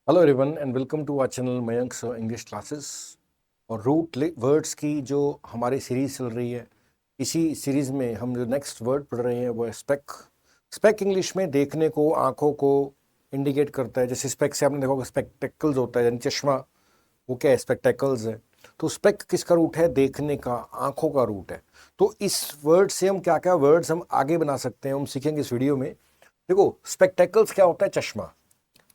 Hello everyone and welcome to our channel Mayank's English classes. और root words की जो हमारी सीरीज चल रही है, इसी सीरीज में हम जो नेक्स्ट वर्ड पढ़ रहे हैं वो है स्पेक। स्पेक इंग्लिश में देखने को, आंखों को इंडिकेट करता है। जैसे स्पेक से आपने देखा होगा स्पेक्टेकल्स होता है, यानी चश्मा, वो क्या है? स्पेक्टेकल्स है। तो स्पेक किसका रूट है? देखने का, आंखों का रूट है। तो इस वर्ड से हम क्या क्या वर्ड्स हम आगे बना सकते हैं, हम सीखेंगे इस वीडियो में। देखो, स्पेक्टेकल्स क्या होता है? चश्मा।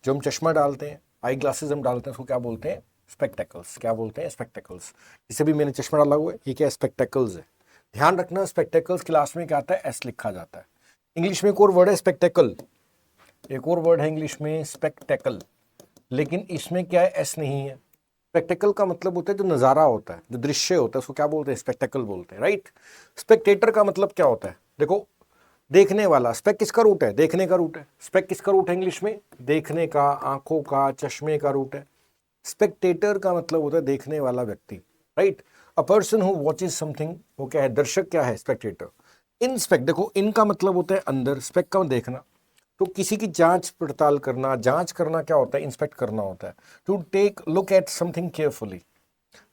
जो हम चश्मा डालते हैं, आई ग्लासेस हम डालते हैं, उसको क्या बोलते हैं? स्पेक्टेकल्स। क्या बोलते हैं? स्पेक्टेकल्स। जैसे भी मैंने चश्मा डाला हुआ है, ये क्या? स्पेक्टेकल्स है। ध्यान रखना, स्पेक्टेकल्स क्लास में क्या आता है? एस लिखा जाता है। इंग्लिश में एक और वर्ड है स्पेक्टेकल। एक और वर्ड है इंग्लिश में स्पेक्टेकल, लेकिन इसमें क्या है? एस नहीं है। स्पेक्टेकल का मतलब होता है जो नज़ारा होता है, जो दृश्य होता है, उसको क्या बोलते हैं? स्पेक्टेकल बोलते हैं, राइट। स्पेक्टेटर का मतलब क्या होता है? देखो, देखने वाला। स्पेक किसका रूट है? देखने का रूट है। स्पेक किसका रूट है इंग्लिश में? देखने का, आंखों का, चश्मे का रूट है। स्पेक्टेटर का मतलब होता है देखने वाला व्यक्ति, right. A person who watches something, वो क्या है? दर्शक क्या है? स्पेक्टेटर। इंस्पेक्ट, देखो, इनका मतलब होता है अंदर, स्पेक का देखना। तो किसी की जांच पड़ताल करना, जांच करना क्या होता है? इंस्पेक्ट करना होता है। To take look at something carefully.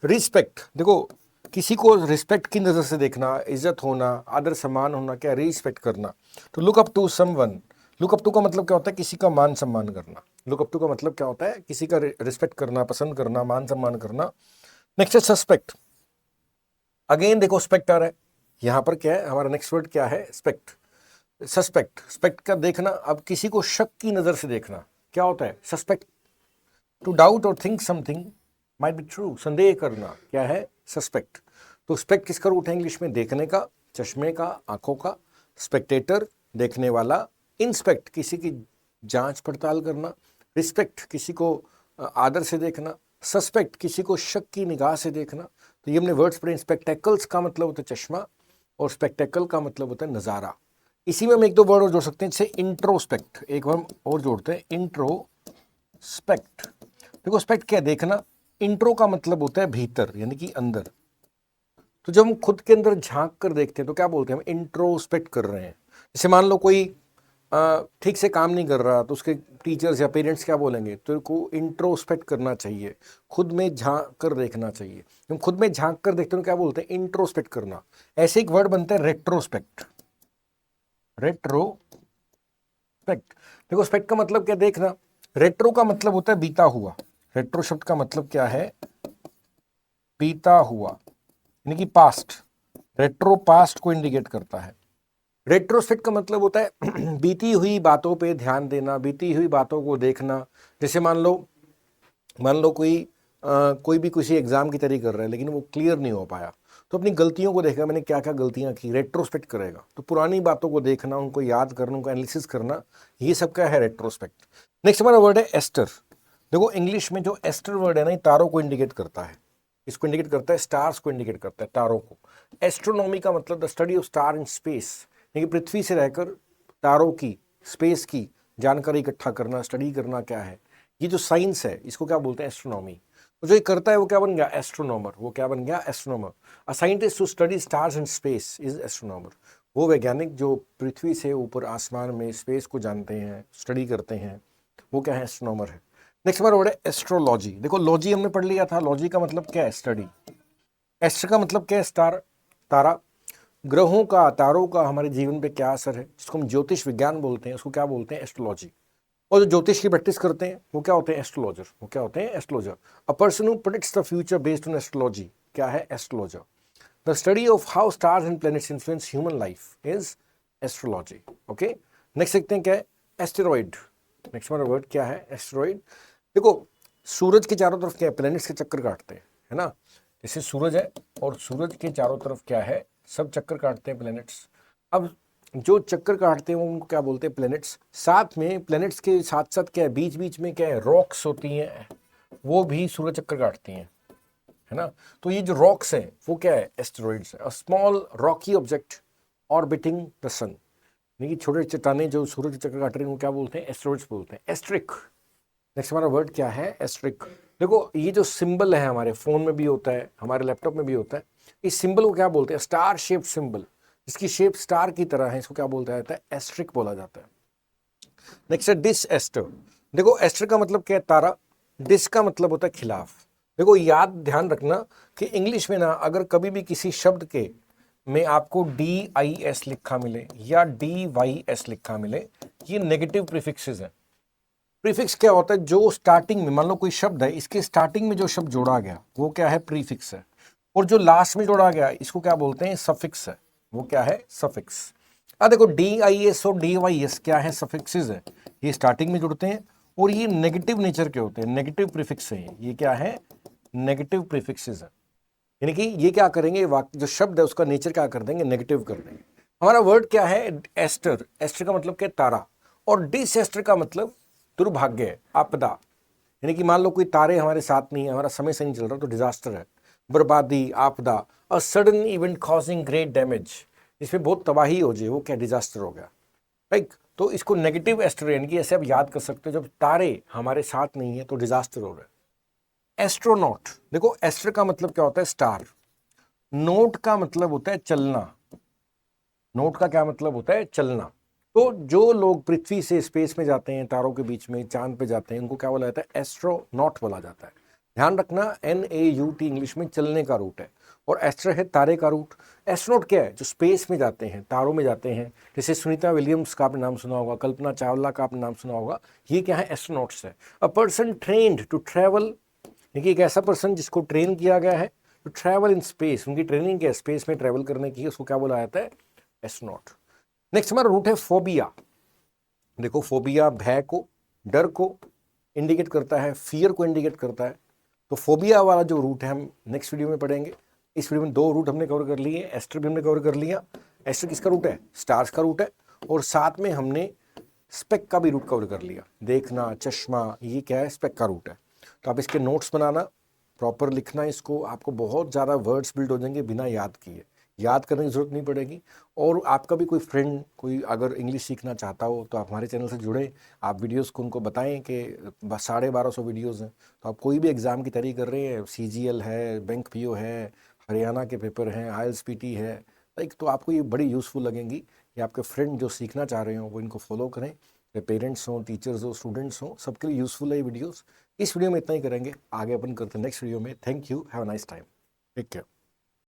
Respect, देखो, किसी को रिस्पेक्ट की नज़र से देखना, इज्जत होना, आदर सम्मान होना, क्या? रिस्पेक्ट करना। तो look up to someone. Look up to का मतलब क्या होता है? किसी का मान सम्मान करना। लुक अप टू का मतलब क्या होता है? किसी का रिस्पेक्ट करना, पसंद करना, मान सम्मान करना। नेक्स्ट है सस्पेक्ट। अगेन देखो, स्पेक्ट आ रहा है यहां पर। क्या है हमारा नेक्स्ट वर्ड? क्या है? स्पेक्ट। सस्पेक्ट, स्पेक्ट का देखना। अब किसी को शक की नज़र से देखना क्या होता है? सस्पेक्ट। टू डाउट और think something might be true, संदेह करना क्या है? सस्पेक्ट। तो स्पेक्ट किसका रूट है इंग्लिश में? देखने का, चश्मे का, आंखों का। स्पेक्टेटर, देखने वाला। इंस्पेक्ट, किसी की जांच पड़ताल करना। रिस्पेक्ट, किसी को आदर से देखना। सस्पेक्ट, किसी को शक की निगाह से देखना। तो ये हमने वर्ड्स पढ़े। स्पेक्टेकल्स का मतलब होता है चश्मा, और स्पेक्टेकल का मतलब होता है नज़ारा। इसी में हम एक दो वर्ड और जोड़ सकते हैं, जैसे इंट्रोस्पेक्ट। एक हम और जोड़ते हैं, इंट्रोस्पेक्ट। देखो, स्पेक्ट क्या है? देखना। इंट्रो का मतलब होता है भीतर, यानी कि अंदर। तो जब हम खुद के अंदर झांक कर देखते हैं तो क्या बोलते हैं? हम इंट्रोस्पेक्ट कर रहे हैं। जैसे मान लो कोई ठीक से काम नहीं कर रहा, तो उसके टीचर्स या पेरेंट्स क्या बोलेंगे? तो को इंट्रोस्पेक्ट करना चाहिए, खुद में झांक कर देखना चाहिए। हम खुद में झांक कर देखते हैं तो क्या बोलते हैं? इंट्रोस्पेक्ट करना। ऐसे एक वर्ड बनता है रेट्रोस्पेक्ट। रेट्रोस्पेक्ट। देखो, स्पेक्ट का मतलब क्या? देखना। रेट्रो का मतलब होता है बीता हुआ। रेट्रो शब्द का मतलब क्या है? बीता हुआ, यानी कि पास्ट। रेट्रो पास्ट को इंडिकेट करता है। रेट्रोस्पेक्ट का मतलब होता है बीती हुई बातों पे ध्यान देना, बीती हुई बातों को देखना। जैसे मान लो कोई भी किसी एग्जाम की तैयारी कर रहा है, लेकिन वो क्लियर नहीं हो पाया, तो अपनी गलतियों को देखेगा, मैंने क्या क्या गलतियां की, रेट्रोस्पेक्ट करेगा। तो पुरानी बातों को देखना, उनको याद करना, उनको एनालिसिस करना, ये सब क्या है? रेट्रोस्पेक्ट। नेक्स्ट हमारा वर्ड है एस्टर। देखो, इंग्लिश में जो एस्टर वर्ड है ना, ये तारों को इंडिकेट करता है। इसको इंडिकेट करता है, स्टार्स को इंडिकेट करता है, तारों को। एस्ट्रोनॉमी का मतलब the study of star in space, यानी कि पृथ्वी से रहकर तारों की, स्पेस की जानकारी इकट्ठा करना, स्टडी करना क्या है? ये जो साइंस है, इसको क्या बोलते हैं? एस्ट्रोनॉमी। तो जो ये करता है वो क्या बन गया? एस्ट्रोनॉमर। वो क्या बन गया? Astronomer. A scientist who study stars in space is astronomer. वो वैज्ञानिक जो पृथ्वी से ऊपर आसमान में स्पेस को जानते हैं, स्टडी करते हैं, वो क्या है? एस्ट्रोनॉमर है। नेक्स्ट हमारा वर्ड है एस्ट्रोलॉजी। देखो, लॉजी हमने पढ़ लिया था। लॉजी का मतलब क्या है? स्टडी। एस्ट्र का मतलब क्या है? स्टार, तारा। ग्रहों का, तारों का हमारे जीवन पे क्या असर है, जिसको हम ज्योतिष विज्ञान बोलते हैं, उसको क्या बोलते हैं? एस्ट्रोलॉजी। और जो ज्योतिष की प्रैक्टिस करते हैं वो क्या होते हैं? एस्ट्रोलॉजर। वो क्या होते हैं? Astrologer. A person who predicts the future based on astrology, क्या है? Astrologer. The study of how stars and planets influence human life is astrology. Okay, next देखते हैं क्या है? एस्टेरॉइड। नेक्स्ट हमारा वर्ड क्या है? एस्टेरॉइड। देखो, सूरज के चारों तरफ क्या है? प्लैनेट्स के चक्कर काटते हैं, है ना। जैसे सूरज है, और सूरज के चारों तरफ क्या है? सब चक्कर काटते हैं, प्लैनेट्स। अब जो चक्कर काटते हैं उनको क्या बोलते हैं? प्लैनेट्स। साथ में प्लैनेट्स के साथ साथ क्या है? बीच बीच में क्या है? रॉक्स होती हैं, वो भी सूरज चक्कर काटती हैं, है ना। तो ये जो रॉक्स हैं वो क्या है? एस्टेरॉइड्स है। A small rocky object orbiting the sun, यानी कि छोटे चट्टाने जो सूरज के चक्कर काट रही हैं, वो क्या बोलते हैं? एस्टेरॉइड्स बोलते हैं। एस्ट्रिक। नेक्स्ट हमारा वर्ड क्या है? एस्ट्रिक। देखो, ये जो सिंबल है हमारे फोन में भी होता है, हमारे लैपटॉप में भी होता है। इस सिंबल को क्या बोलते हैं? Star shape symbol. इसकी शेप स्टार की तरह है, इसको क्या बोलता जाता है? एस्ट्रिक बोला जाता है। नेक्स्ट है डिस एस्टर। देखो, एस्टर का मतलब क्या है? तारा। डिस का मतलब होता है खिलाफ। देखो याद ध्यान रखना कि इंग्लिश में ना अगर कभी भी किसी शब्द के में आपको DIS लिखा मिले या DYS लिखा मिले, ये नेगेटिव प्रीफिक्सेस है। प्रीफिक्स क्या होता है? जो स्टार्टिंग में, मान लो कोई शब्द है, इसके स्टार्टिंग में जो शब्द जोड़ा गया वो क्या है? प्रीफिक्स है। और जो लास्ट में जोड़ा गया इसको क्या बोलते हैं? सफिक्स है। वो क्या है? सफिक्स। अब देखो DIS और DYS क्या है? सफिक्सेस है। ये स्टार्टिंग में जुड़ते हैं और ये नेगेटिव नेचर के होते हैं, नेगेटिव प्रीफिक्स है। ये क्या है? नेगेटिव प्रीफिक्सेस है। यानी कि ये क्या करेंगे, वाक्य जो शब्द है उसका नेचर क्या कर देंगे? नेगेटिव कर देंगे। हमारा वर्ड क्या है? एस्टर। एस्टर का मतलब क्या? तारा। और डिसएस्टर का मतलब दुर्भाग्य, आपदा। यानी कि मान लो कोई तारे हमारे साथ नहीं है, हमारा समय से नहीं चल रहा, तो डिजास्टर है, बर्बादी, आपदा। A sudden event causing great damage, इसमें बहुत तबाही हो जाए, वो क्या? डिजास्टर हो गया, राइट। तो इसको नेगेटिव एस्टर, यानी कि ऐसे आप याद कर सकते हो, जब तारे हमारे साथ नहीं है तो डिजास्टर हो रहा है। एस्ट्रोनॉट, देखो एस्टर का मतलब क्या होता है? स्टार। नोट का मतलब होता है चलना। नोट का क्या मतलब होता है? चलना। तो जो लोग पृथ्वी से स्पेस में जाते हैं, तारों के बीच में, चांद पे जाते हैं, उनको क्या बोला जाता है? एस्ट्रोनॉट बोला जाता है। ध्यान रखना, NAUT इंग्लिश में चलने का रूट है, और एस्ट्रो है तारे का रूट। एस्ट्रोनॉट क्या है? जो स्पेस में जाते हैं, तारों में जाते हैं। जैसे सुनीता विलियम्स का आपने नाम सुना होगा, कल्पना चावला का आपने नाम सुना होगा, ये क्या है? एस्ट्रोनॉट्स है। A person trained to travel, देखिए एक ऐसा पर्सन जिसको ट्रेन किया गया है टू ट्रैवल इन स्पेस, उनकी ट्रेनिंग क्या है? स्पेस में ट्रैवल करने की, उसको क्या बोला जाता है? एस्ट्रोनॉट। नेक्स्ट हमारा रूट है फोबिया। देखो फोबिया भय को, डर को इंडिकेट करता है, फियर को इंडिकेट करता है। तो फोबिया वाला जो रूट है हम नेक्स्ट वीडियो में पढ़ेंगे। इस वीडियो में 2 रूट हमने कवर कर लिए। एस्टर भी हमने कवर कर लिया। एस्टर किसका रूट है? स्टार्स का रूट है। और साथ में हमने स्पेक का भी रूट कवर कर लिया। देखना, चश्मा, ये क्या है? स्पेक का रूट है। तो आप इसके नोट्स बनाना, प्रॉपर लिखना इसको, आपको बहुत ज़्यादा वर्ड्स बिल्ड हो जाएंगे बिना याद किए। याद करने की ज़रूरत नहीं पड़ेगी। और आपका भी कोई फ्रेंड कोई अगर इंग्लिश सीखना चाहता हो तो आप हमारे चैनल से जुड़े, आप वीडियोस को उनको बताएं कि 1250 वीडियोस हैं। तो आप कोई भी एग्ज़ाम की तैयारी कर रहे हैं, CGL है, बैंक PO है, हरियाणा के पेपर हैं, IELTS PT है, लाइक, तो आपको ये बड़ी यूज़फुल लगेंगी। कि आपके फ्रेंड जो सीखना चाह रहे हो वो इनको फॉलो करें। पेरेंट्स हों, टीचर्स हो, स्टूडेंट्स हों, सबके लिए यूज़फुल है ये वीडियोज़। इस वीडियो में इतना ही करेंगे, आगे अपन करते हैं नेक्स्ट वीडियो में। Thank you, have a nice time, take care.